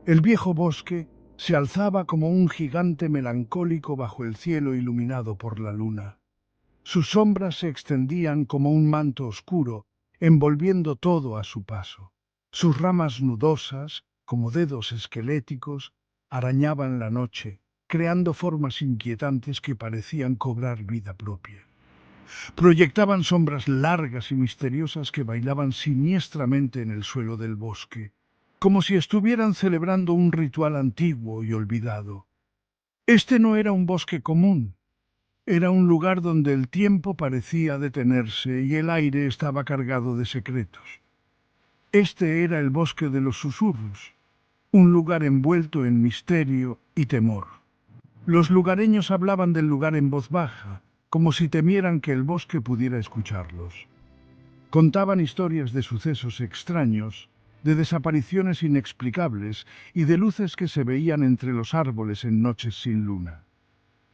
El viejo bosque se alzaba como un gigante melancólico bajo el cielo iluminado por la luna. Sus sombras se extendían como un manto oscuro, envolviendo todo a su paso. Sus ramas nudosas, como dedos esqueléticos, arañaban la noche, creando formas inquietantes que parecían cobrar vida propia. Proyectaban sombras largas y misteriosas que bailaban siniestramente en el suelo del bosque, como si estuvieran celebrando un ritual antiguo y olvidado. Este no era un bosque común, era un lugar donde el tiempo parecía detenerse y el aire estaba cargado de secretos. Este era el bosque de los susurros, un lugar envuelto en misterio y temor. Los lugareños hablaban del lugar en voz baja, como si temieran que el bosque pudiera escucharlos. Contaban historias de sucesos extraños, de desapariciones inexplicables y de luces que se veían entre los árboles en noches sin luna.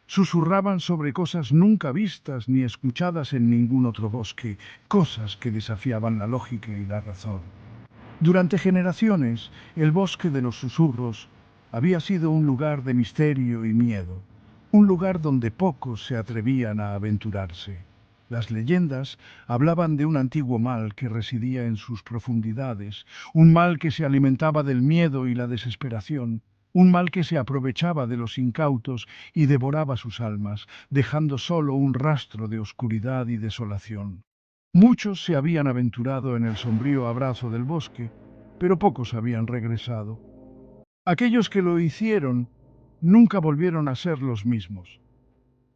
Susurraban sobre cosas nunca vistas ni escuchadas en ningún otro bosque, cosas que desafiaban la lógica y la razón. Durante generaciones, el bosque de los susurros había sido un lugar de misterio y miedo, un lugar donde pocos se atrevían a aventurarse. Las leyendas hablaban de un antiguo mal que residía en sus profundidades, un mal que se alimentaba del miedo y la desesperación, un mal que se aprovechaba de los incautos y devoraba sus almas, dejando solo un rastro de oscuridad y desolación. Muchos se habían aventurado en el sombrío abrazo del bosque, pero pocos habían regresado. Aquellos que lo hicieron nunca volvieron a ser los mismos,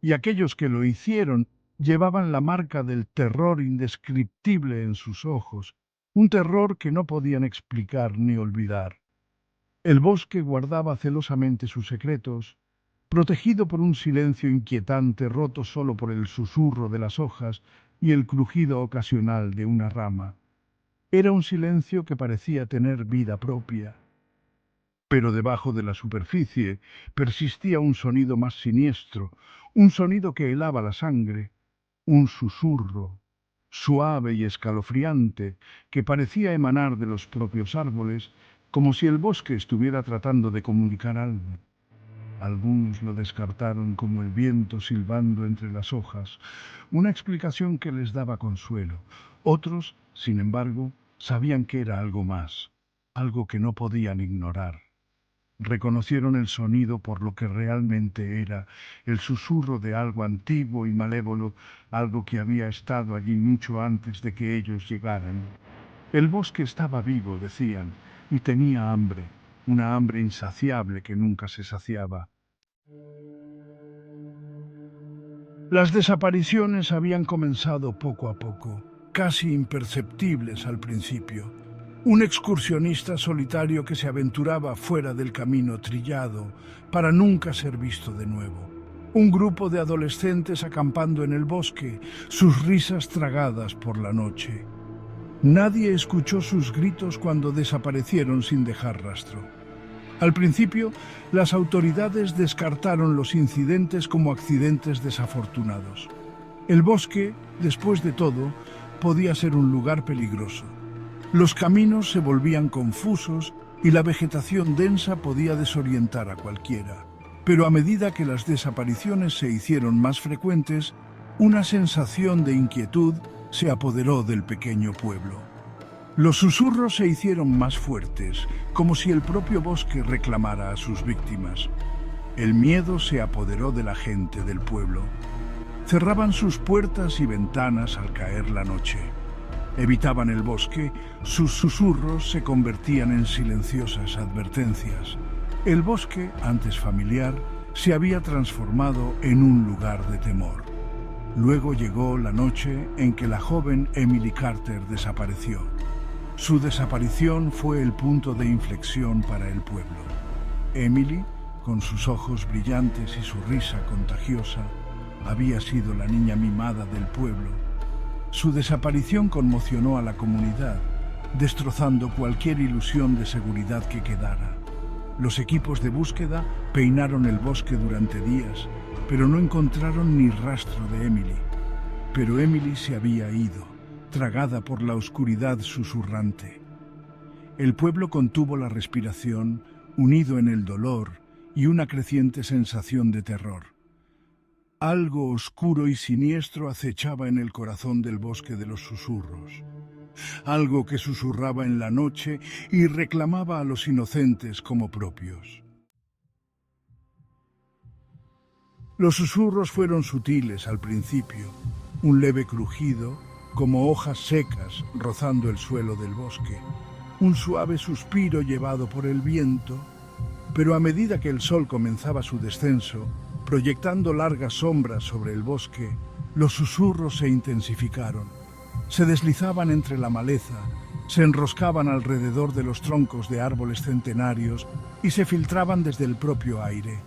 y aquellos que lo hicieron llevaban la marca del terror indescriptible en sus ojos, un terror que no podían explicar ni olvidar. El bosque guardaba celosamente sus secretos, protegido por un silencio inquietante roto solo por el susurro de las hojas y el crujido ocasional de una rama. Era un silencio que parecía tener vida propia. Pero debajo de la superficie persistía un sonido más siniestro, un sonido que helaba la sangre, un susurro, suave y escalofriante, que parecía emanar de los propios árboles, como si el bosque estuviera tratando de comunicar algo. Algunos lo descartaron como el viento silbando entre las hojas, una explicación que les daba consuelo. Otros, sin embargo, sabían que era algo más, algo que no podían ignorar. Reconocieron el sonido por lo que realmente era, el susurro de algo antiguo y malévolo, algo que había estado allí mucho antes de que ellos llegaran. El bosque estaba vivo, decían, y tenía hambre, una hambre insaciable que nunca se saciaba. Las desapariciones habían comenzado poco a poco, casi imperceptibles al principio. Un excursionista solitario que se aventuraba fuera del camino trillado para nunca ser visto de nuevo. Un grupo de adolescentes acampando en el bosque, sus risas tragadas por la noche. Nadie escuchó sus gritos cuando desaparecieron sin dejar rastro. Al principio, las autoridades descartaron los incidentes como accidentes desafortunados. El bosque, después de todo, podía ser un lugar peligroso. Los caminos se volvían confusos y la vegetación densa podía desorientar a cualquiera. Pero a medida que las desapariciones se hicieron más frecuentes, una sensación de inquietud se apoderó del pequeño pueblo. Los susurros se hicieron más fuertes, como si el propio bosque reclamara a sus víctimas. El miedo se apoderó de la gente del pueblo. Cerraban sus puertas y ventanas al caer la noche. Evitaban el bosque, sus susurros se convertían en silenciosas advertencias. El bosque, antes familiar, se había transformado en un lugar de temor. Luego llegó la noche en que la joven Emily Carter desapareció. Su desaparición fue el punto de inflexión para el pueblo. Emily, con sus ojos brillantes y su risa contagiosa, había sido la niña mimada del pueblo. Su desaparición conmocionó a la comunidad, destrozando cualquier ilusión de seguridad que quedara. Los equipos de búsqueda peinaron el bosque durante días, pero no encontraron ni rastro de Emily. Pero Emily se había ido, tragada por la oscuridad susurrante. El pueblo contuvo la respiración, unido en el dolor y una creciente sensación de terror. Algo oscuro y siniestro acechaba en el corazón del bosque de los susurros. Algo que susurraba en la noche y reclamaba a los inocentes como propios. Los susurros fueron sutiles al principio, un leve crujido, como hojas secas rozando el suelo del bosque, un suave suspiro llevado por el viento, pero a medida que el sol comenzaba su descenso, proyectando largas sombras sobre el bosque, los susurros se intensificaron. Se deslizaban entre la maleza, se enroscaban alrededor de los troncos de árboles centenarios y se filtraban desde el propio aire.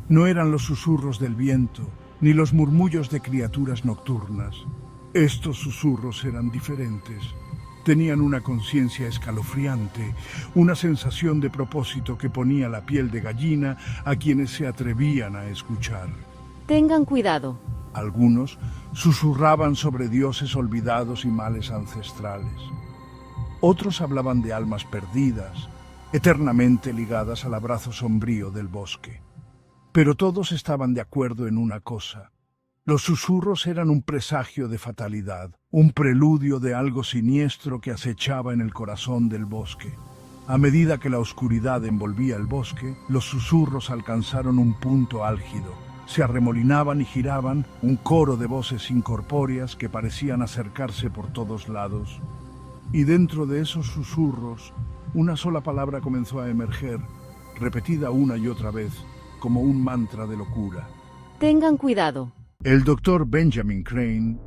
No eran los susurros del viento, ni los murmullos de criaturas nocturnas. Estos susurros eran diferentes. Tenían una conciencia escalofriante, una sensación de propósito que ponía la piel de gallina a quienes se atrevían a escuchar. Tengan cuidado. Algunos susurraban sobre dioses olvidados y males ancestrales. Otros hablaban de almas perdidas, eternamente ligadas al abrazo sombrío del bosque. Pero todos estaban de acuerdo en una cosa. Los susurros eran un presagio de fatalidad, un preludio de algo siniestro que acechaba en el corazón del bosque. A medida que la oscuridad envolvía el bosque, los susurros alcanzaron un punto álgido. Se arremolinaban y giraban, un coro de voces incorpóreas que parecían acercarse por todos lados. Y dentro de esos susurros, una sola palabra comenzó a emerger, repetida una y otra vez, como un mantra de locura. Tengan cuidado. El doctor Benjamin Crane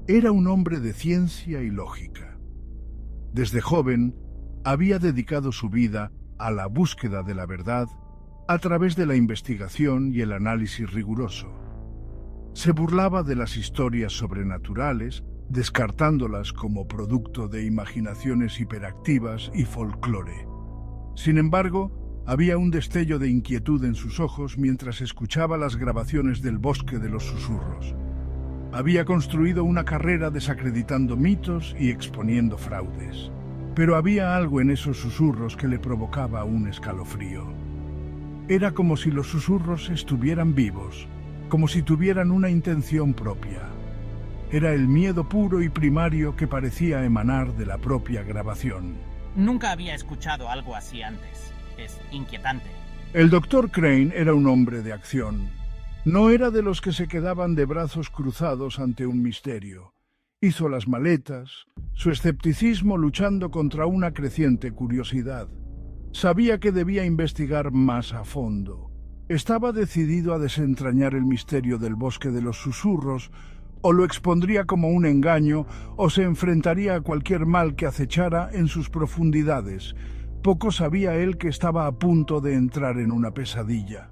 era un hombre de ciencia y lógica. Desde joven, había dedicado su vida a la búsqueda de la verdad a través de la investigación y el análisis riguroso. Se burlaba de las historias sobrenaturales, descartándolas como producto de imaginaciones hiperactivas y folclore. Sin embargo, había un destello de inquietud en sus ojos mientras escuchaba las grabaciones del bosque de los susurros. Había construido una carrera desacreditando mitos y exponiendo fraudes. Pero había algo en esos susurros que le provocaba un escalofrío. Era como si los susurros estuvieran vivos, como si tuvieran una intención propia. Era el miedo puro y primario que parecía emanar de la propia grabación. Nunca había escuchado algo así antes. Es inquietante. El doctor Crane era un hombre de acción. No era de los que se quedaban de brazos cruzados ante un misterio. Hizo las maletas, su escepticismo luchando contra una creciente curiosidad. Sabía que debía investigar más a fondo. Estaba decidido a desentrañar el misterio del bosque de los susurros, o lo expondría como un engaño, o se enfrentaría a cualquier mal que acechara en sus profundidades. Poco sabía él que estaba a punto de entrar en una pesadilla.